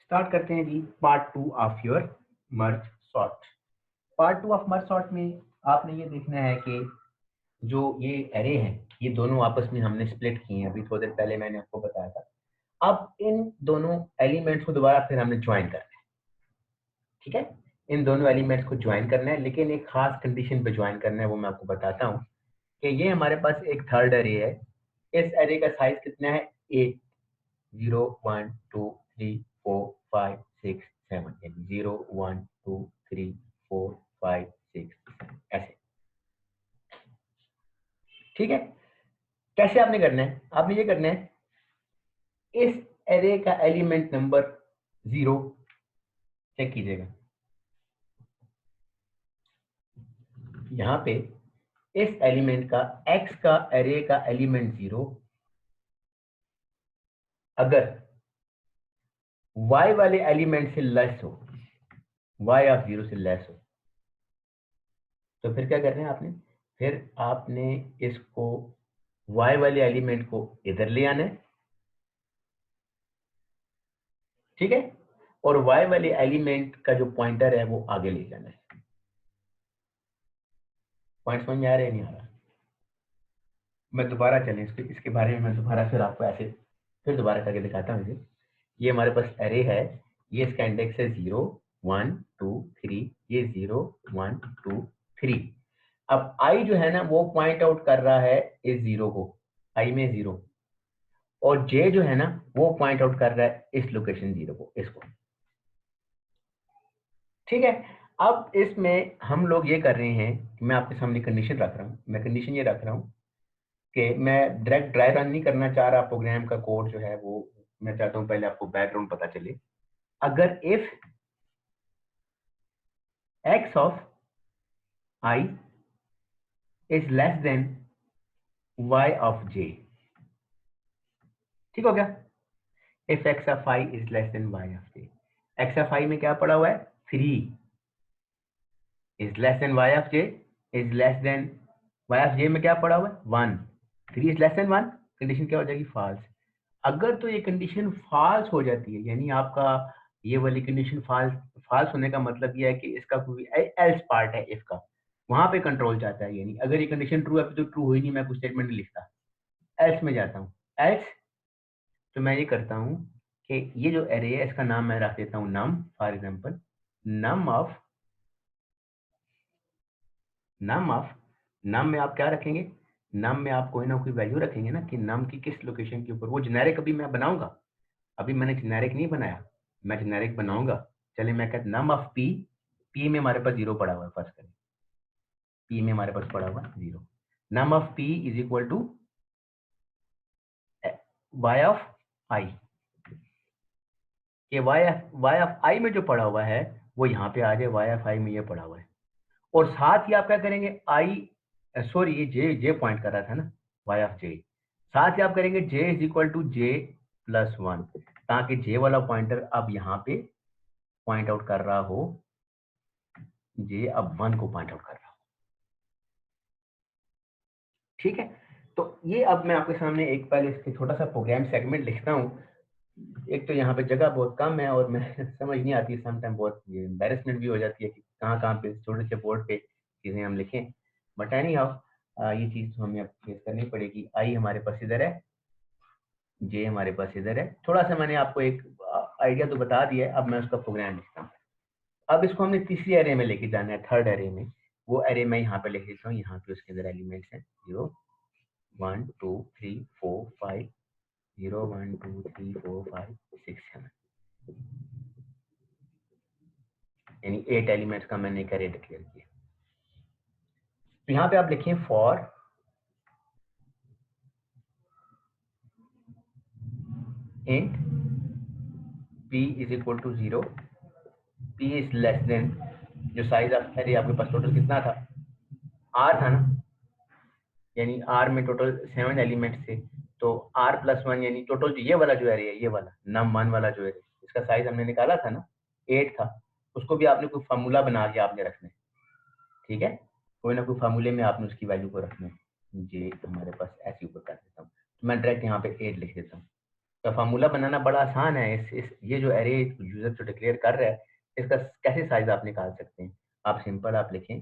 Start करते हैं जी part 2 of your merge sort. Part 2 of merge sort में आपने ये देखना है कि जो ये एरे हैं ये दोनों आपस में हमने स्प्लिट किए हैं। अभी थोड़ी देर पहले मैंने आपको बताया था। अब इन दोनों एलिमेंट्स को दोबारा फिर हमने ज्वाइन करना है। ठीक है, इन दोनों एलिमेंट्स को ज्वाइन करना है, लेकिन एक खास कंडीशन पे ज्वाइन करना है, वो मैं आपको बताता हूँ कि ये हमारे पास एक थर्ड एरे है। इस एरे का साइज कितना है? 8, 0 1 2 3 4 5 6 7, यानी 0 1 2 3 4 5 6 7 ऐसे। ठीक है, कैसे आपने करना है? आपने ये करना है, इस एरे का एलिमेंट नंबर 0 चेक कीजिएगा। यहां पे इस एलिमेंट का x का एरे का एलिमेंट 0 अगर y वाले एलिमेंट से लेस हो, y ऑफ 0 से लेस हो, तो फिर क्या करना है आपने? फिर आपने इसको y वाले एलिमेंट को इधर ले आना है। ठीक है, और y वाले एलिमेंट का जो पॉइंटर है वो आगे ले जाना है। पॉइंट समझ में आ रहा है नहीं आ रहा? मैं दोबारा चलें इसके बारे में मैं दोबारा फिर आपको ऐसे फिर दोबारा करके दिखाता हूँ। ये हमारे पास एरे है, ये इसका इंडेक्स है 0 1 2 3, ये 0 1 2 3। अब i जो है ना वो पॉइंट आउट कर रहा है इस 0 को, i में 0, और j जो है ना वो पॉइंट आउट कर रहा है इस लोकेशन 0 को, इसको। ठीक है, अब इसमें हम लोग ये कर रहे हैं कि मैं आपके सामने कंडीशन रख रहा हूँ। मैं कंडीशन ये रख रहा हूँ कि मैं डायरेक्ट ड्राई रन नहीं करना चाह रहा प्रोग्राम का कोड जो है वो। मैं चाहता हूँ पहले आपको बैकग्राउंड पता चले। अगर if x of i is less then y of j, ठीक हो गया? If x of i is less then y of j, x of i में क्या पड़ा हुआ है? 3 is less then y of j is less then y of j में क्या पड़ा हुआ है? 1। 3 इज लेस देन 1, कंडीशन क्या हो जाएगी? फॉल्स। अगर तो ये कंडीशन फॉल्स हो जाती है, यानी आपका ये वाली कंडीशन फॉल्स फॉल्स होने का मतलब ये है कि इसका कोई एल्स पार्ट है इफ का, वहां पे कंट्रोल जाता है। यानी अगर ये कंडीशन ट्रू है तो ट्रू हुई नहीं, मैं कुछ स्टेटमेंट नहीं लिखता, एल्स में जाता हूँ। एल्स तो मैं ये करता हूँ कि ये जो एरे है इसका नाम मैं रख देता हूँ नम, फॉर एग्जाम्पल नम ऑफ नम में आप क्या रखेंगे? नम में आप कोई ना कोई वैल्यू रखेंगे ना, कि नम की किस लोकेशन के ऊपर। वो जेनेरिक अभी मैं बनाऊंगा, अभी मैंने जेनेरिक नहीं बनाया, मैं जेनेरिक बनाऊंगा। चलिए मैं कहता नम ऑफ पी, पी में हमारे पास 0 पड़ा हुआ है, फर्स्ट करें पी में हमारे पास पड़ा हुआ है 0। Num of p is equal to y of i, कि y ऑफ आई में जो पड़ा हुआ है वो यहाँ पे आ जाए, y ऑफ आई में ये पड़ा हुआ है। और साथ ही आप क्या करेंगे? आई सॉरी ये जे पॉइंट कर रहा था ना, y ऑफ जे, साथ ही आप करेंगे j is equal to j plus 1, ताकि j वाला पॉइंटर अब यहाँ पे पॉइंट आउट कर रहा हो, j अब 1 को पॉइंट आउट कर रहा हो। ठीक है, तो ये अब मैं आपके सामने एक पहले इसके छोटा सा प्रोग्राम सेगमेंट लिखता हूँ। एक तो यहाँ पे जगह बहुत कम है और मैं समझ नहीं आती, समटाइम बहुत एम्बेरसमेंट भी हो जाती है कि कहाँ कहाँ पे छोटे से बोर्ड पे चीजें हम लिखें। बट एनी हाउ ये चीज तो हमें अब फेस करनी पड़ेगी। आई हमारे पास इधर है, जे हमारे पास इधर है। थोड़ा सा मैंने आपको एक आइडिया तो बता दिया है, अब मैं उसका प्रोग्राम लिखता हूँ। अब इसको हमने तीसरी एरे में लेके जाना है, थर्ड एरे में। वो एरे मैं यहाँ पे लिख देता हूँ, यहाँ पे उसके अंदर एलिमेंट्स हैं 0 1 2 3 4 5, 0 1 2 3 4 5 6 7, यानी 8 एलिमेंट्स का मैंने एक एरे डिक्लेयर किया। तो यहाँ पे आप लिखें for int p is equal to 0, p is less than, जो साइज ऑफ एरे आपके पास टोटल कितना था? r था ना, यानी r में टोटल 7 एलिमेंट्स थे, तो r प्लस 1 यानी टोटल जो ये वाला जो एरे है, ये वाला num1 वाला जो एरे, इसका साइज हमने निकाला था ना 8 था, उसको भी आपने कोई फार्मूला बना के आपने रखना है। ठीक है, कोई ना कोई फार्मूले में आपने उसकी वैल्यू को रखना है। जे हमारे पास ऐसे ऊपर कर देता हूँ, तो मैं डायरेक्ट यहाँ पे 8 लिख देता हूँ। तो फार्मूला बनाना बड़ा आसान है। इस ये जो एरे यूजर जो डिक्लेयर कर रहा है, इसका कैसे साइज आप निकाल सकते हैं। आप सिंपल आप लिखें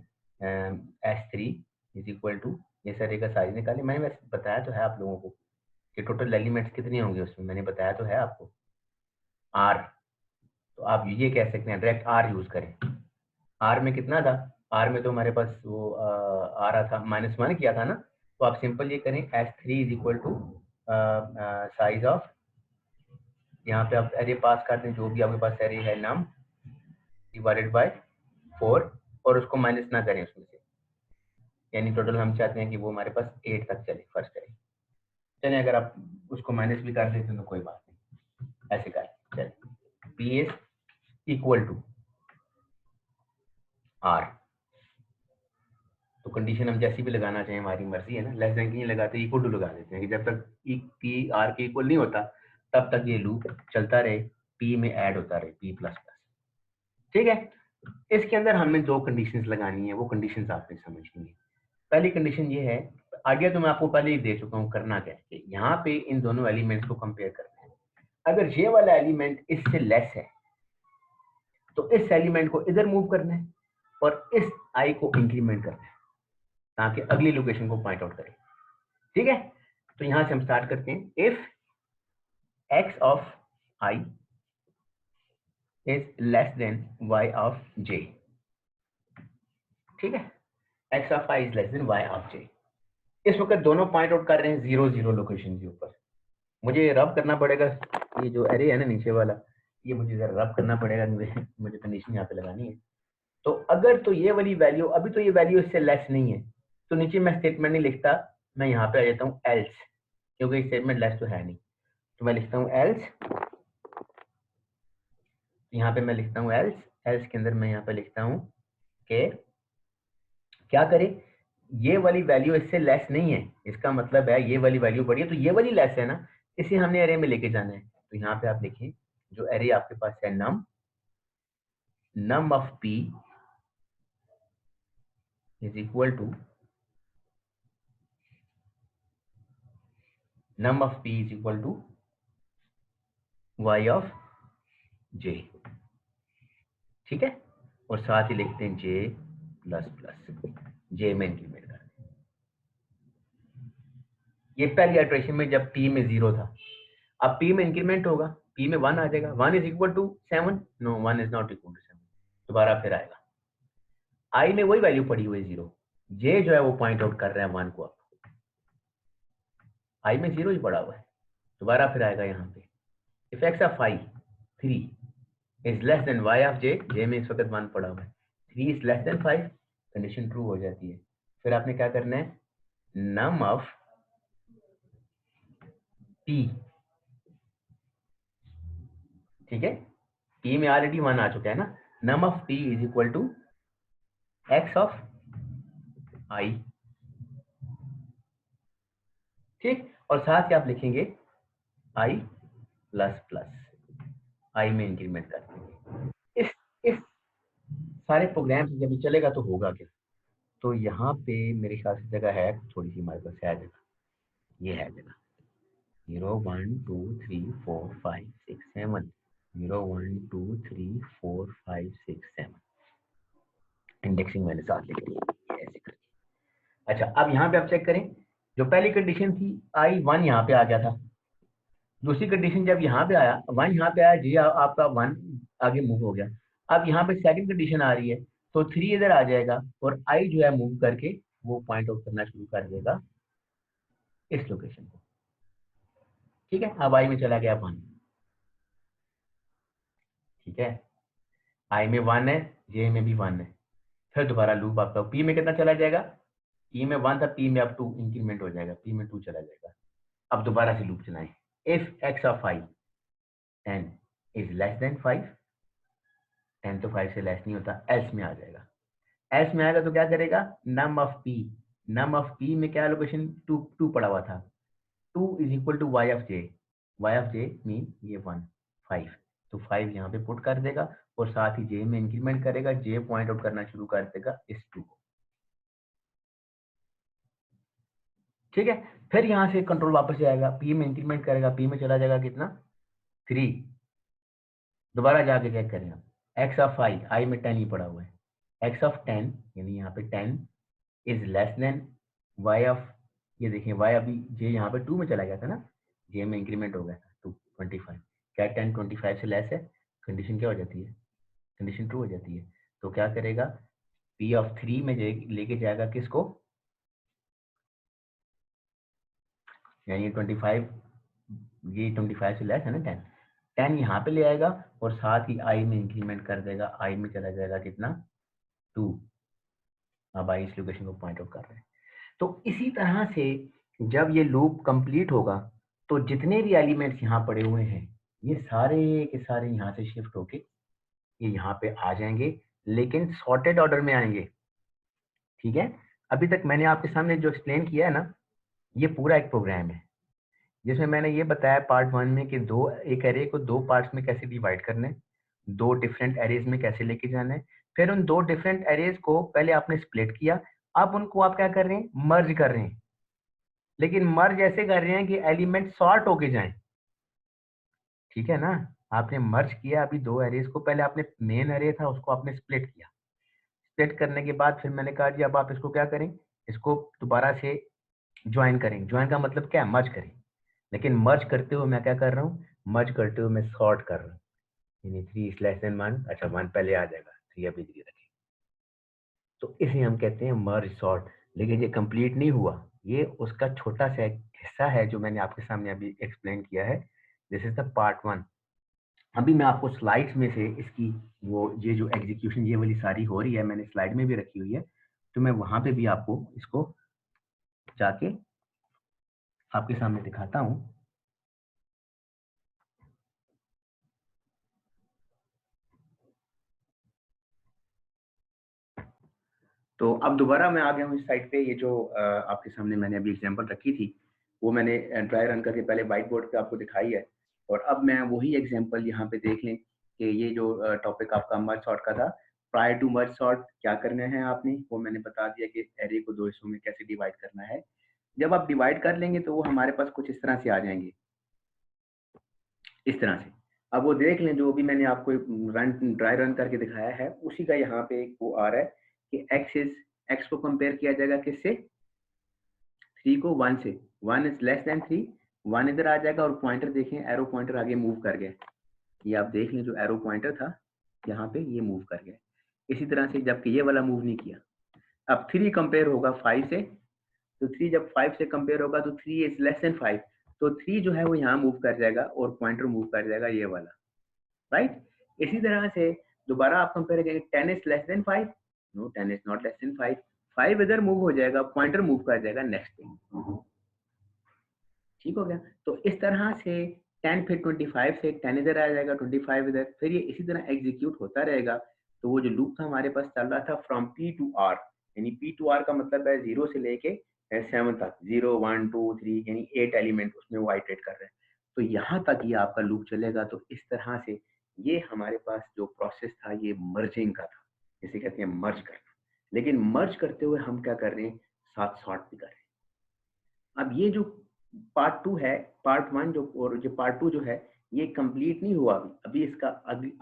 S3 इज इक्वल टू, इस एरे का साइज निकालें। मैंने वैसे बताया तो है आप लोगों को कि टोटल एलिमेंट्स कितने होंगे उसमें, मैंने बताया तो है आपको R। तो आप ये कह सकते हैं डायरेक्ट R यूज करें। R में कितना था, R में तो हमारे पास वो आ रहा था -1 किया था ना। तो आप सिंपल ये करें S3 is equal to size of, यहाँ पे आप एरे पास कर दें जो भी आपके पास एरे है नाम, डिवाइडेड बाय 4, और उसको माइनस ना करें उसमें से, यानी टोटल हम चाहते हैं कि वो हमारे पास 8 तक चले फर्स्ट एरे। चलिए अगर आप उसको माइनस भी कर देते हैं तो कोई बात नहीं, ऐसे कर चलिए P is equal to R. तो कंडीशन हम जैसी भी लगाना चाहें हमारी मर्जी है ना, लेस देन की नहीं लगाते, इक्वल टू लगा देते हैं कि जब तक पी आर के इक्वल नहीं होता तब तक ये लूप चलता रहे, पी में ऐड होता रहे पी प्लस प्लस। ठीक है, इसके अंदर हमें दो कंडीशंस लगानी है, वो कंडीशंस आपने समझनी है। पहली कंडीशन ये है, आइडिया तो मैं आपको पहले ही दे चुका हूँ, करना क्या है कि यहाँ पे इन दोनों एलिमेंट्स को कंपेयर करना है। अगर ये वाला एलिमेंट इससे लेस है तो इस एलिमेंट को इधर मूव करना है और इस आई को इंक्रीमेंट करना है ताकि अगली लोकेशन को पॉइंट आउट करें। ठीक है, तो यहां से हम स्टार्ट करते हैं। If x of i is less then y of j। ठीक है, x of i is less then y of j। इस वक्त दोनों पॉइंट आउट कर रहे हैं 0 0 लोकेशन के ऊपर। मुझे रब करना पड़ेगा, ये जो एरे है ना नीचे वाला, ये मुझे जरा रब करना पड़ेगा, मुझे कंडीशन यहाँ पे लगानी है। तो अगर तो ये वाली वैल्यू, अभी तो ये वैल्यू इससे लेस नहीं है, तो नीचे मैं स्टेटमेंट नहीं लिखता, मैं यहाँ पे आ जाता हूँ एल्स, क्योंकि स्टेटमेंट लेस तो है नहीं। तो मैं लिखता हूँ एल्स, यहाँ पे मैं लिखता हूँ एल्स, एल्स के अंदर मैं यहाँ पे लिखता हूँ कि क्या करे, ये वाली वैल्यू इससे लेस नहीं है, इसका मतलब है ये वाली वैल्यू बड़ी है, तो ये वाली लेस है ना, इसे हमने एरे में लेके जाना है। तो यहाँ पे आप लिखें जो एरे आपके पास है num of p is equal to num of p is equal to y of j। ठीक है, और साथ ही लिखते हैं j प्लस प्लस, j में इंक्रीमेंट कर, ये पहली इटरेशन में जब p में 0 था। अब p में इंक्रीमेंट होगा, p में 1 आ जाएगा, 1 is equal to 7, no 1 is not equal to 7, दोबारा फिर आएगा। i में वही वैल्यू पड़ी हुई है 0, j जो है वो पॉइंट आउट कर रहा है 1 को, अब i में 0 ही पड़ा हुआ है, दोबारा फिर आएगा यहाँ पे। If x of i 3 is less then y of j, j में इस वक्त 1 पड़ा हुआ है, 3 is less than 5, condition true हो जाती है। फिर आपने क्या करना है, नम ऑफ p, ठीक है, p में ऑलरेडी 1 आ चुका है ना, num of p is equal to x of i। ठीक, और साथ ही आप लिखेंगे i प्लस प्लस, i में इंक्रीमेंट कर देंगे। इस सारे प्रोग्राम जब ये चलेगा तो होगा क्या, तो यहाँ पे मेरे ख्याल से जगह है थोड़ी सी, हमारे पास है जगह, ये है जगह 0 1 2 3 4 5 6 7, 0 1 2 3 4 5 6 7, इंडेक्सिंग मैंने साथ लिख ली ऐसे करके। अच्छा, अब यहाँ पे आप चेक करें, जो पहली कंडीशन थी आई 1 यहाँ पे आ गया था, दूसरी कंडीशन जब यहाँ पे आया 1 यहाँ पे आया, जी आपका 1 आगे मूव हो गया। अब यहाँ पे सेकंड कंडीशन आ रही है, तो 3 इधर आ जाएगा और आई जो है मूव करके वो पॉइंट आउट करना शुरू कर देगा इस लोकेशन को। ठीक है, अब आई में चला गया 1, ठीक है, आई में 1 है, जे में भी 1 है, फिर दोबारा लूप आपका पी में कितना चला जाएगा, पी में 1 था, पी में अब 2 इंक्रीमेंट हो जाएगा, पी में 2 चला जाएगा। अब दोबारा से लूप चलाएं, if x of I 10 is less than 5, 10 तो 5 से लेस नहीं होता, एल्स में आ जाएगा। एल्स में आएगा तो क्या करेगा, num of p, num of p में क्या लोकेशन 2 पड़ा हुआ था, 2 is equal to y of j, y of j mean ये 1 5, तो 5 यहाँ पे पुट कर देगा और साथ ही जे में इंक्रीमेंट करेगा, जे पॉइंट आउट करना शुरू कर देगा इस 2 को। ठीक है। फिर यहाँ से कंट्रोल वापस जाएगा, पी में इंक्रीमेंट करेगा, पी में चला जाएगा कितना 3, दोबारा जाके चेक करेगा एक्स ऑफ आई में 10 ही पड़ा हुआ है, एक्स ऑफ 10 यानी यहाँ पे 10 is less than Y of, ये देखिए वाई अभी जे यहाँ पे 2 में चला गया था ना, जे में इंक्रीमेंट हो गया था 25, क्या 10 25 से लेस है, कंडीशन क्या हो जाती है, कंडीशन ट्रू हो जाती है। तो क्या करेगा, पी ऑफ 3 में लेके जाएगा किसको, यानी 25, ये 25 से लेस है ना 10, 10 यहाँ पे ले आएगा और साथ ही आई में इंक्रीमेंट कर देगा, आई में चला जाएगा कितना 2, अब आई इस लोकेशन को पॉइंट आउट कर रहे हैं। तो इसी तरह से जब ये लूप कंप्लीट होगा तो जितने भी एलिमेंट्स यहाँ पड़े हुए हैं ये सारे के सारे यहाँ से शिफ्ट होके ये यहाँ पे आ जाएंगे, लेकिन सॉर्टेड ऑर्डर में आएंगे। ठीक है, अभी तक मैंने आपके सामने जो एक्सप्लेन किया है ना, ये पूरा एक प्रोग्राम है जिसमें मैंने ये बताया पार्ट 1 में कि एक एरे को 2 पार्ट्स में कैसे डिवाइड करना है, 2 डिफरेंट एरेज में कैसे लेके जाना है, फिर उन 2 डिफरेंट एरेज को पहले आपने स्प्लिट किया, अब उनको आप क्या कर रहे हैं, मर्ज कर रहे हैं, लेकिन मर्ज ऐसे कर रहे हैं कि एलिमेंट सॉर्ट होके जाएं। ठीक है ना, आपने मर्ज किया अभी 2 एरेज को, पहले आपने मेन एरे था उसको आपने स्प्लिट किया, स्प्लिट करने के बाद फिर मैंने कहा जी अब आप इसको क्या करें, इसको दोबारा से ज्वाइन करें, ज्वाइन का मतलब क्या है, मर्ज करें, लेकिन मर्ज करते हुए मैं क्या कर रहा हूँ, मर्ज करते हुए मैं सॉर्ट कर रहा हूँ, यानी 3 इज लेस देन 1, अच्छा 1 पहले आ जाएगा, 3 अभी 3 रखें, तो इसे हम कहते हैं मर्ज सॉर्ट। लेकिन ये कंप्लीट नहीं हुआ, ये उसका छोटा सा एक हिस्सा है जो मैंने आपके सामने अभी एक्सप्लेन किया है, दिस इज द पार्ट 1। अभी मैं आपको स्लाइड्स में से इसकी वो ये जो एग्जीक्यूशन ये वाली सारी हो रही है मैंने स्लाइड में भी रखी हुई है, तो मैं वहां पे भी आपको इसको जाके आपके सामने दिखाता हूँ। तो अब दोबारा मैं आ गया हूँ इस साइड पे, ये जो आपके सामने मैंने अभी एग्जांपल रखी थी वो मैंने ट्राई रन करके पहले व्हाइट बोर्ड पे आपको दिखाई है, और अब मैं वही एग्जांपल यहाँ पे देख लें कि ये जो टॉपिक आपका मर्ज सॉर्ट का था, प्रायर टू मर्ज सॉर्ट क्या करना है आपने, वो मैंने बता दिया कि एरे को 2 हिस्सों में कैसे डिवाइड करना है। जब आप डिवाइड कर लेंगे तो वो हमारे पास कुछ इस तरह से आ जाएंगे, इस तरह से। अब वो देख लें जो भी मैंने आपको ड्राई रन करके दिखाया है उसी का यहाँ पे एक वो आ रहा है कि एक्स को कंपेयर किया जाएगा किससे, 3 को 1 से, 1 इज लेस देन 3, 1 इधर आ जाएगा और पॉइंटर देखें एरो पॉइंटर आगे मूव कर गया, ये आप देख लें जो एरो पॉइंटर था यहाँ पे ये मूव कर गया, इसी तरह से जबकि ये वाला मूव नहीं किया। अब 3 कंपेयर होगा 5 से, तो 3 जब 5 से कंपेयर होगा तो 3 इज लेस देन 5, तो 3 जो है वो यहाँ मूव कर जाएगा और पॉइंटर मूव कर जाएगा ये वाला, राइट। इसी तरह से दोबारा आप कंपेयर करेंगे 10 is less than 5, no 10 is not less than 5, 5 इधर मूव हो जाएगा, पॉइंटर मूव कर जाएगा नेक्स्ट पे, ठीक हो गया। तो इस तरह से 10 फिर 25 से 10 इधर आ जाएगा, 25 इधर, फिर ये इसी तरह एग्जीक्यूट होता रहेगा। तो वो जो लूप था हमारे पास चल रहा था फ्रॉम पी टू आर, यानी पी टू आर का मतलब है 0 से लेके 7 तक, 0 1 2 3 यानी 8 एलिमेंट उसमें वो आइटरेट कर रहे हैं। तो यहाँ तक ये आपका लूप चलेगा। तो इस तरह से ये हमारे पास जो प्रोसेस था ये मर्जिंग का था, जिसे कहते हैं मर्ज करना। लेकिन मर्ज करते हुए हम क्या कर रहे हैं, साथ सॉर्ट भी कर रहे हैं। अब ये जो पार्ट 2 है, पार्ट 1 जो और जो पार्ट 2 जो है ये कंप्लीट नहीं हुआ अभी, इसका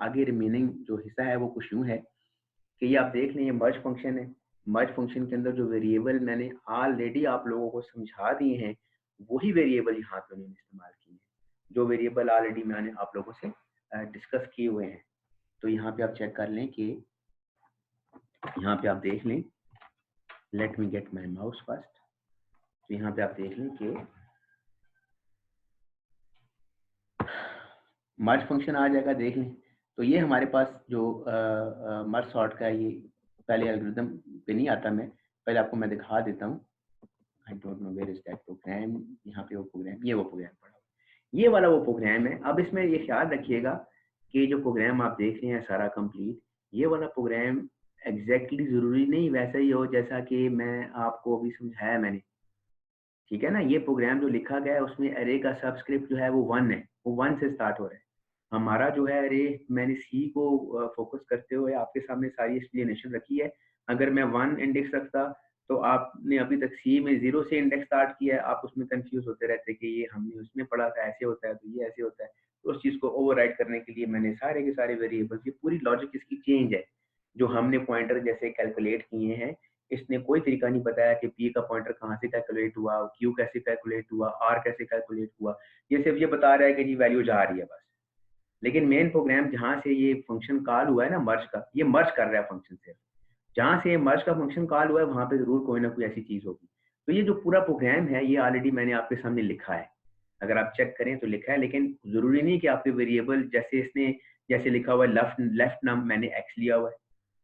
आगे रिमेनिंग जो हिस्सा है वो कुछ यूं है कि ये आप देख लें, ये मर्ज फंक्शन है। मर्ज फंक्शन के अंदर जो वेरिएबल मैंने ऑलरेडी आप लोगों को समझा दिए हैं वही वेरिएबल यहाँ पे उन्होंने इस्तेमाल किए हैं, जो वेरिएबल ऑलरेडी मैंने आप लोगों से डिस्कस किए हुए हैं। तो यहाँ पे आप चेक कर लें कि यहाँ पे आप देख लें, let me get my mouse first. तो यहाँ पे आप देख लें कि मर्ज फंक्शन आ जाएगा, देख लें। तो ये हमारे पास जो मर्ज सॉर्ट का ये पहले एल्गोरिथम पे नहीं आता, मैं पहले आपको मैं दिखा देता हूँ। I don't know where is that program, यहाँ पे वो प्रोग्राम, ये वो प्रोग्राम पड़ा, ये वाला वो प्रोग्राम है। अब इसमें ये ख्याल रखिएगा कि जो प्रोग्राम आप देख रहे हैं सारा कंप्लीट, ये वाला प्रोग्राम एग्जैक्टली जरूरी नहीं वैसा ही हो जैसा कि मैं आपको अभी समझाया मैंने, ठीक है ना। ये प्रोग्राम जो लिखा गया है उसमें अरे का सबस्क्रिप्ट जो है वो 1 है, वो 1 से स्टार्ट हो रहा है। हमारा जो है अरे, मैंने सी को फोकस करते हुए आपके सामने सारी एक्सप्लेनेशन रखी है। अगर मैं 1 इंडेक्स रखता तो आपने अभी तक सी में 0 से इंडेक्स स्टार्ट किया है, आप उसमें कंफ्यूज होते रहते हैं कि ये हमने उसमें पढ़ा था ऐसे होता है तो ये ऐसे होता है। तो उस चीज़ को ओवरराइड करने के लिए मैंने सारे के सारे वेरिएबल्स, ये पूरी लॉजिक इसकी चेंज है जो हमने पॉइंटर जैसे कैलकुलेट किए हैं। इसने कोई तरीका नहीं बताया कि पी का पॉइंटर कहाँ से कैलकुलेट हुआ, क्यू कैसे कैलकुलेट हुआ, आर कैसे कैलकुलेट हुआ। ये सिर्फ ये बता रहा है कि जी वैल्यू जा रही है बस। लेकिन मेन प्रोग्राम जहाँ से ये फंक्शन कॉल हुआ है ना मर्ज का, ये मर्ज कर रहा है फंक्शन से। जहाँ से मर्ज का फंक्शन कॉल हुआ है वहाँ पे जरूर कोई ना कोई ऐसी चीज होगी। तो ये जो पूरा प्रोग्राम है ये ऑलरेडी मैंने आपके सामने लिखा है, अगर आप चेक करें तो लिखा है। लेकिन जरूरी नहीं कि आपके वेरिएबल जैसे इसने जैसे लिखा हुआ है लेफ्ट लेफ्ट नम मैंने एक्स लिया हुआ है,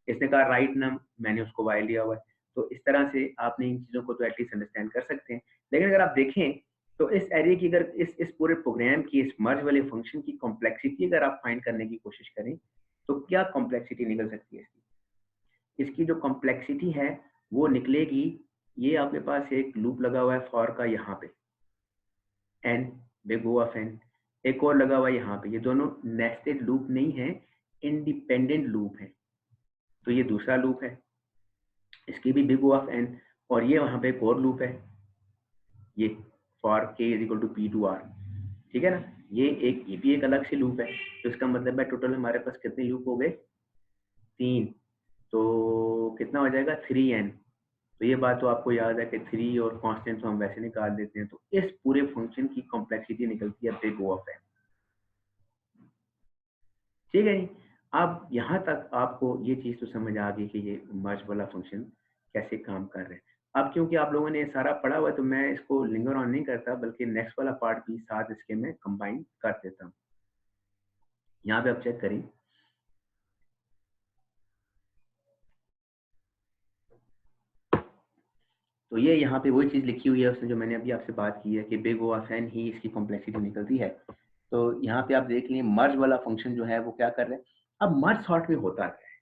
इसने कहा राइट नम मैंने उसको वाई लिया हुआ है। तो इस तरह से आपने इन चीजों को तो एटलीस्ट अंडरस्टैंड कर सकते हैं। लेकिन अगर आप देखें तो इस एरे की, अगर इस पूरे प्रोग्राम की, इस मर्ज वाले फंक्शन की कॉम्प्लेक्सिटी अगर आप फाइंड करने की कोशिश करें तो क्या कॉम्प्लेक्सिटी निकल सकती है इसकी जो कॉम्प्लेक्सिटी है वो निकलेगी। ये आपके पास एक लूप लगा हुआ है फॉर का यहाँ पे, N, big O of N, एक और लगा हुआ है यहाँ पे। ये दोनों नेस्टेड लूप नहीं है, इंडिपेंडेंट लूप है। तो ये दूसरा लूप है, इसकी भी बिग ओ ऑफ एन, और ये वहाँ पे एक और लूप है, ये for K is equal to P to R. ठीक है ना, ये भी एक अलग से लूप है। तो इसका मतलब है टोटल हमारे पास कितने लूप हो गए, 3। तो कितना हो जाएगा 3n। तो ये बात तो आपको याद है कि 3 और कांस्टेंट तो हम वैसे निकाल देते हैं। तो इस पूरे फंक्शन की कॉम्प्लेक्सिटी निकलती है बिग ओ ऑफ एन। ठीक है जी। अब यहाँ तक आपको ये चीज तो समझ आ गई कि ये मर्ज वाला फंक्शन कैसे काम कर रहे हैं। अब क्योंकि आप लोगों ने सारा पढ़ा हुआ है तो मैं इसको लिंगर ऑन नहीं करता, बल्कि नेक्स्ट वाला पार्ट भी साथ इसके में कंबाइन कर देता हूँ। यहाँ पे आप चेक करें, तो ये यहाँ पे वही चीज लिखी हुई है उसने जो मैंने अभी आपसे बात की है कि बिग ओ ऑफ एन ही इसकी कॉम्प्लेक्सिटी निकलती है। तो यहाँ पे आप देख लीजिए मर्ज वाला फंक्शन जो है वो क्या कर रहे हैं। अब मर्ज सॉर्ट में होता क्या है,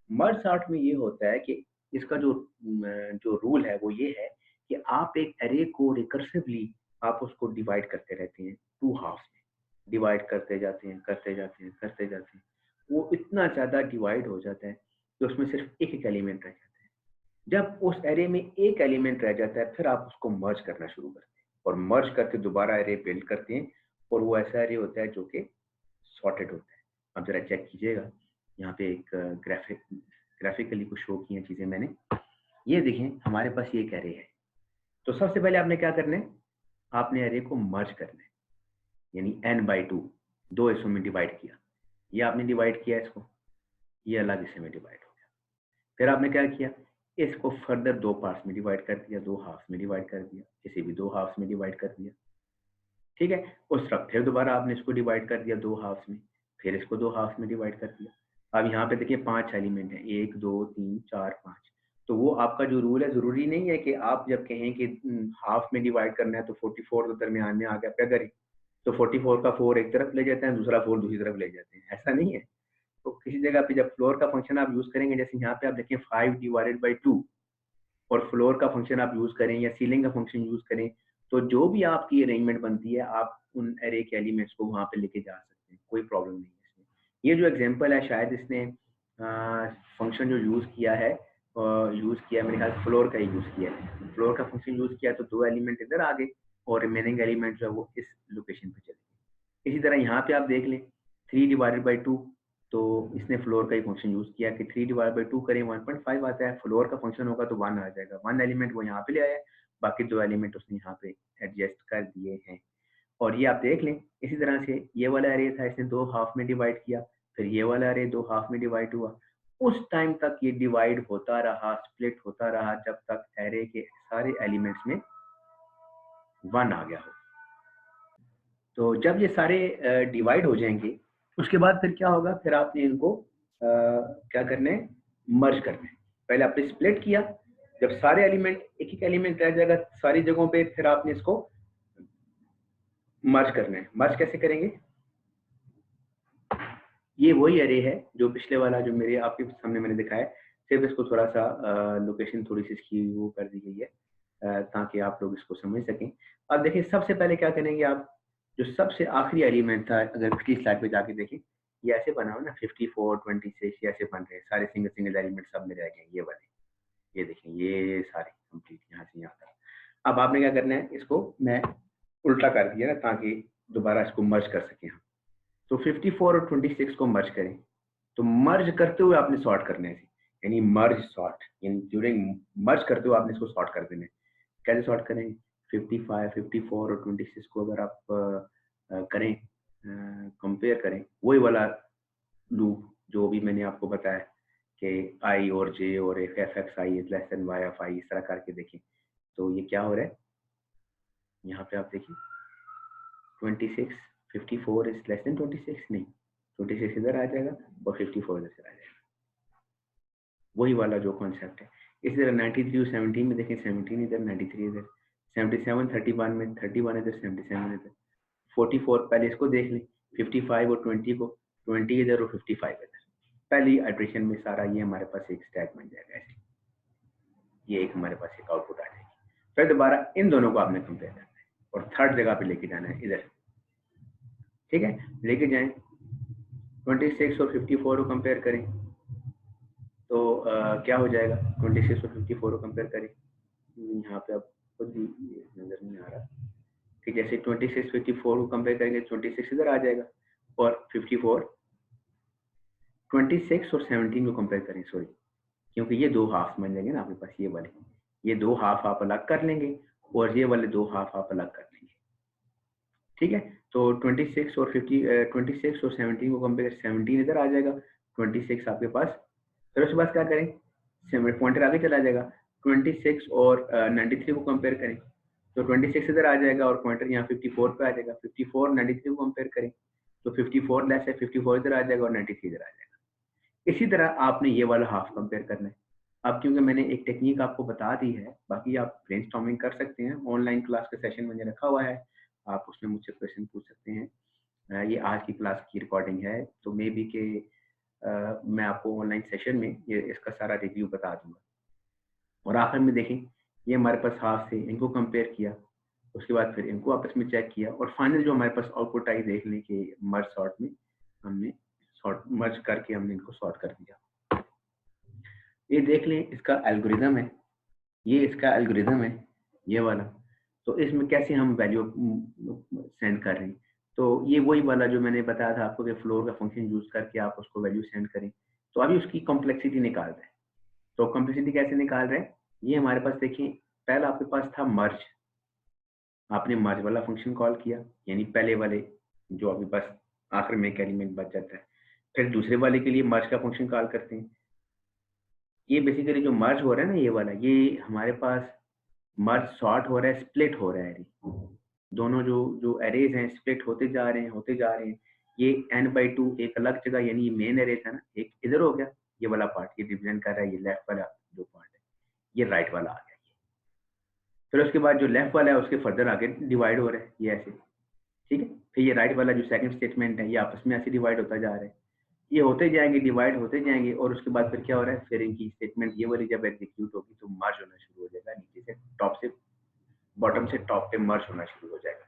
मर्ज सॉर्ट में ये होता है कि इसका जो जो रूल है वो ये है कि आप एक एरे को रिकर्सिवली आप उसको डिवाइड करते रहते हैं, 2 हाफ्स में डिवाइड करते जाते हैं करते जाते हैं करते जाते हैं। वो इतना ज्यादा डिवाइड हो जाता है कि उसमें सिर्फ एक एक एलिमेंट रह जाता है। जब उस एरे में एक एलिमेंट रह जाता है फिर आप उसको मर्ज करना शुरू करते हैं और मर्ज करके दोबारा एरे बिल्ड करते हैं, और वो ऐसा एरे होता है जो कि सॉर्टेड होता है। अब जरा चेक कीजिएगा, यहाँ पे एक ग्राफिकली कुछ शो की हैं चीजें मैंने। ये देखें हमारे पास ये एक एरे है। तो सबसे पहले आपने क्या करना है, आपने एरे को मर्ज करना है, यानी n/2 दो हिस्सों में डिवाइड किया। ये आपने डिवाइड किया इसको, ये अलग हिस्से में डिवाइड हो गया। फिर आपने क्या किया, इसको फर्दर 2 पार्ट्स में डिवाइड कर दिया, 2 हाफ्स में डिवाइड कर दिया, इसे भी 2 हाफ्स में डिवाइड कर दिया। ठीक है, उस वक्त फिर दोबारा आपने इसको डिवाइड कर दिया 2 हाफ्स में, फिर इसको 2 हाफ्स में डिवाइड कर दिया। अब यहाँ पे देखिए 5 एलिमेंट हैं, 1 2 3 4 5। तो वो आपका जो रूल है, जरूरी नहीं है कि आप जब कहें कि हाफ में डिवाइड करना है तो 44 तो दरमियान में आ गया, क्या करें, तो 44 का 4 एक तरफ ले जाते हैं, दूसरा 4 दूसरी तरफ ले जाते हैं, ऐसा नहीं है। तो किसी जगह पे जब फ्लोर का फंक्शन आप यूज करेंगे, जैसे यहाँ पे आप देखें 5/2, और फ्लोर का फंक्शन आप यूज करें या सीलिंग का फंक्शन यूज करें, तो जो भी आपकी अरेंजमेंट बनती है आप उन एरे के एलिमेंट्स को वहां पे लेके जा सकते हैं, कोई प्रॉब्लम नहीं है इसमें। ये जो एग्जांपल है शायद इसने फंक्शन जो यूज किया है, मेरे ख्याल फ्लोर का ही यूज किया है। फ्लोर का फंक्शन यूज किया तो 2 एलिमेंट इधर आ गए और रिमेनिंग एलिमेंट जो है वो इस लोकेशन पे चले गए। इसी तरह यहाँ पे आप देख लें 3/2, तो इसने फ्लोर का ही फंक्शन यूज किया कि 3/2 करें 1.5 आता है, फ्लोर का फंक्शन होगा तो 1 आ जाएगा। 1 एलिमेंट वो यहाँ पे ले आया, बाकी 2 एलिमेंट उसने यहाँ पे एडजस्ट कर दिए हैं। और ये आप देख लें इसी तरह से ये वाला एरे था, इसने 2 हाफ में डिवाइड किया, फिर ये वाला एरे 2 हाफ में डिवाइड हुआ। उस टाइम तक ये डिवाइड होता रहा, स्प्लिट होता रहा, जब तक एरे के सारे एलिमेंट्स में 1 आ गया हो। तो जब ये सारे डिवाइड हो जाएंगे उसके बाद फिर क्या होगा, फिर आपने इनको क्या करना है, मर्ज करना है। पहले आपने स्प्लिट किया, जब सारे एलिमेंट एक एक एलिमेंट रह जाएगा सारी जगहों पे, फिर आपने इसको मर्ज करना है। मर्ज कैसे करेंगे, ये वही एरे है जो पिछले वाला जो मेरे आपके सामने मैंने दिखाया, सिर्फ इसको थोड़ा सा लोकेशन थोड़ी सी इसकी वो कर दी गई है ताकि आप लोग इसको समझ सकें। अब देखिए सबसे पहले क्या करेंगे आप, जो सबसे आखिरी एलिमेंट था, अगर पिछली स्लाइड पे जाके देखें, ये ऐसे बना हुआ ना 54 26 ऐसे बन रहे हैं, सारे सिंगल सिंगल एलिमेंट सब में रह गए ये वाले। ये देखें ये सारी कंप्लीट यहाँ से यहाँ तक। अब आपने क्या करना है, इसको मैं उल्टा कर दिया ना ताकि दोबारा इसको मर्ज कर सकें हम। तो 54 और 26 को मर्ज करें, तो मर्ज करते हुए आपने सॉर्ट करना है, यानी मर्ज सॉर्ट, यानी ड्यूरिंग मर्ज करते हुए आपने इसको सॉर्ट कर देना है। कैसे सॉर्ट करेंगे, 55, 54 और 26 को अगर आप करें, कंपेयर करें, वही वाला लूप जो भी मैंने आपको बताया कि आई और जे और f x i is less than Y of i, इस तरह करके देखें तो ये क्या हो रहा है। यहाँ पे आप देखिए 26, 54 इज लेस देन 26, नहीं 26 इधर आ जाएगा और 54 इधर से आ जाएगा, वही वाला जो कॉन्सेप्ट है। इसी तरह 93 और 17 में देखें, 17 इधर 93 इधर, 77 31 में 31 इधर 77 इधर, 44 पहले इसको देख लें, 55 और 20 को 20 इधर और 55 इधर, पहली आइट्रेशन में सारा ये हमारे पास एक स्टैक बन जाएगा ऐसे, ये एक हमारे पास एक आउटपुट आ जाएगी। फिर दोबारा इन दोनों को आपने कंपेयर करना है और थर्ड जगह पे लेके जाना है इधर, ठीक है, लेके जाएं 26 और 54 को कंपेयर करें तो क्या हो जाएगा, 26 और 54 को कंपेयर करें, यहाँ पे आप खुद भी नजर नहीं आ रहा कि जैसे 26 54 को कंपेयर करेंगे 26 इधर आ जाएगा और 54 26 और 17 को कंपेयर करें, सॉरी क्योंकि ये दो हाफ बन जाएंगे ना आपके पास, ये वाले, ये दो हाफ आप अलग कर लेंगे और ये वाले दो हाफ आप अलग कर लेंगे, ठीक है। तो 26 और 26 और 17 को कंपेयर, 17 इधर आ जाएगा, 26 आपके पास, फिर उसके बाद क्या करें, पॉइंटर आगे चला जाएगा, 26 और 93 को कंपेयर करें तो 26 इधर आ जाएगा और पॉइंटर यहाँ 54 पे आ जाएगा, 54 93 को कंपेयर करें तो 54 लेस है, 54 इधर आ जाएगा और 93 इधर आ जाएगा। इसी तरह आपने ये वाला हाफ कंपेयर करना है। अब क्योंकि मैंने एक टेक्निक आपको बता दी है, बाकी आप ब्रेनस्टॉर्मिंग कर सकते हैं, ऑनलाइन क्लास का सेशन मैंने रखा हुआ है, आप उसमें मुझसे क्वेश्चन पूछ सकते हैं। ये आज की क्लास की रिकॉर्डिंग है तो मे बी के मैं आपको ऑनलाइन सेशन में ये इसका सारा रिव्यू बता दूंगा। और आखिर में देखें ये हमारे पास हाफ से इनको कंपेयर किया, उसके बाद फिर इनको आपस में चेक किया और फाइनल जो हमारे पास आउटपुट आई देख लें कि मर्ज सॉर्ट में हमने सॉर्ट मर्ज करके हमने इनको सॉर्ट कर दिया। ये देख लें इसका एल्गोरिदम है, ये इसका एल्गोरिदम है ये वाला। तो इसमें कैसे हम वैल्यू सेंड कर रहे हैं, तो ये वही वाला जो मैंने बताया था आपको कि फ्लोर का फंक्शन यूज करके आप उसको वैल्यू सेंड करें। तो अभी उसकी कॉम्प्लेक्सिटी निकाल रहे हैं। तो कॉम्प्लेक्सिटी कैसे निकाल रहे हैं, ये हमारे पास देखिए पहला आपके पास था मर्ज, आपने मर्ज वाला फंक्शन कॉल किया, यानी पहले वाले जो अभी बस आखिर में एक एलिमेंट बच जाता है, फिर दूसरे वाले के लिए मर्ज का फंक्शन कॉल करते हैं। ये बेसिकली जो मर्ज हो रहा है ना ये वाला, ये हमारे पास मर्ज सॉर्ट हो रहा है, स्प्लिट हो रहा है, दोनों जो जो एरेज हैं स्प्लिट होते जा रहे हैं होते जा रहे हैं। ये n/2 एक अलग जगह, यानी ये मेन एरे था ना, एक इधर हो गया, ये वाला पार्ट ये रिप्रेजेंट कर रहा है, ये लेफ्ट वाला जो पार्ट है, ये राइट वाला आ गया। फिर उसके बाद जो लेफ्ट वाला है उसके फर्दर आगे डिवाइड हो रहा है ये ऐसे, ठीक है। फिर ये राइट वाला जो सेकंड स्टेटमेंट है ये आपस में ऐसे डिवाइड होता जा रहा है, ये होते जाएंगे डिवाइड होते जाएंगे और उसके बाद फिर क्या हो रहा है, फिर इनकी स्टेटमेंट ये वाली जब एग्जीक्यूट होगी तो मर्ज होना शुरू हो जाएगा, नीचे से टॉप से बॉटम से टॉप पे मर्ज होना शुरू हो जाएगा।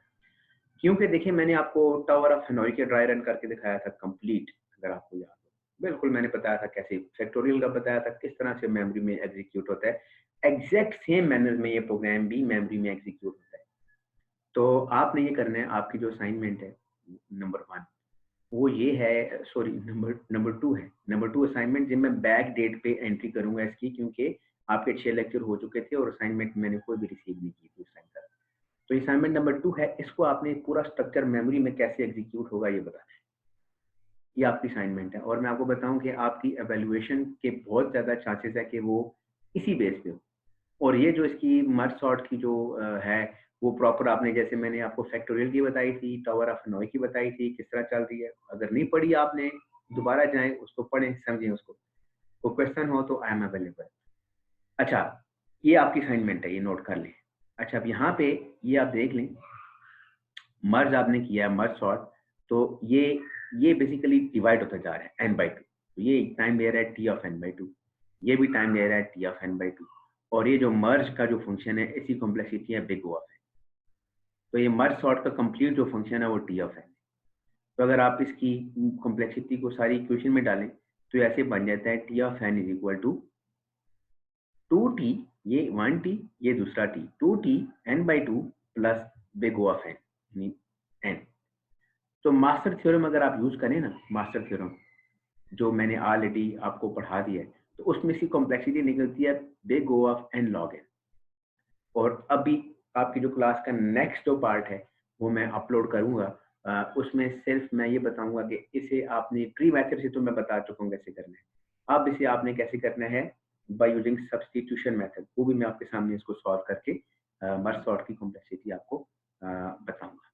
क्योंकि देखिए मैंने आपको टावर ऑफ हेनोई के ड्राई रन करके दिखाया था कंप्लीट, अगर आपको याद हो, बिल्कुल मैंने बताया था कैसे फैक्टोरियल का बताया था किस तरह से मेमोरी में एग्जीक्यूट होता है, एग्जैक्ट सेम मैनर में ये प्रोग्राम भी मेमोरी में एग्जीक्यूट होता है। तो आपने ये करना है, आपकी जो असाइनमेंट है नंबर 1 वो ये है, सॉरी नंबर 2 है, नंबर 2 असाइनमेंट जिसमें मैं बैक डेट पे एंट्री करूंगा इसकी, क्योंकि आपके 6 लेक्चर हो चुके थे और असाइनमेंट मैंने कोई भी रिसीव नहीं की थी उस टाइम तक। तो असाइनमेंट नंबर 2 है, इसको आपने पूरा स्ट्रक्चर मेमोरी में कैसे एग्जीक्यूट होगा ये बताना है, ये आपकी असाइनमेंट है। और मैं आपको बताऊं कि आपकी एवेल्युएशन के बहुत ज़्यादा चांसेस है कि वो इसी बेस पे हो। और ये जो इसकी मर्ज सॉर्ट की जो है वो प्रॉपर आपने, जैसे मैंने आपको फैक्टोरियल की बताई थी, टावर ऑफ हेनोई की बताई थी किस तरह चल रही है, अगर नहीं पढ़ी आपने दोबारा जाएं उसको पढ़ें समझें उसको, कोई क्वेश्चन हो तो आई एम अवेलेबल। अच्छा ये आपकी असाइनमेंट है, ये नोट कर लें। अच्छा अब यहाँ पे ये आप देख लें, मर्ज आपने किया है मर्ज सॉर्ट, तो ये बेसिकली डिवाइड होता जा रहा है n/2, तो ये टाइम ले रहा है t ऑफ n/2, ये भी टाइम ले रहा है t ऑफ n/2, और ये जो मर्ज का जो फंक्शन है इसी कॉम्प्लेक्सिटी है बिग O ऑफ n, तो ये मर्ज सॉर्ट का कंप्लीट जो फंक्शन है वो t ऑफ n। तो अगर आप इसकी कॉम्प्लेक्सिटी को सारी इक्वेशन में डालें तो ऐसे बन जाता है t of n is equal to 2t, ये 1t, ये दूसरा t, 2t n/2 plus big O of n, यानी n। तो मास्टर थ्योरम अगर आप यूज करें ना, मास्टर थ्योरम जो मैंने ऑलरेडी आपको पढ़ा दिया है, तो उसमें से कॉम्प्लेक्सिटी निकलती है big O of n log n। और अभी आपकी जो क्लास का नेक्स्ट जो पार्ट है वो मैं अपलोड करूंगा, उसमें सिर्फ मैं ये बताऊंगा कि इसे आपने ट्री मेथड से तो मैं बता चुका हूँ कैसे करना है, अब इसे आपने कैसे करना है बाय यूजिंग सब्स्टिट्यूशन मेथड, वो भी मैं आपके सामने इसको सॉल्व करके मर्ज सॉर्ट की कॉम्प्लेक्सिटी आपको बताऊंगा।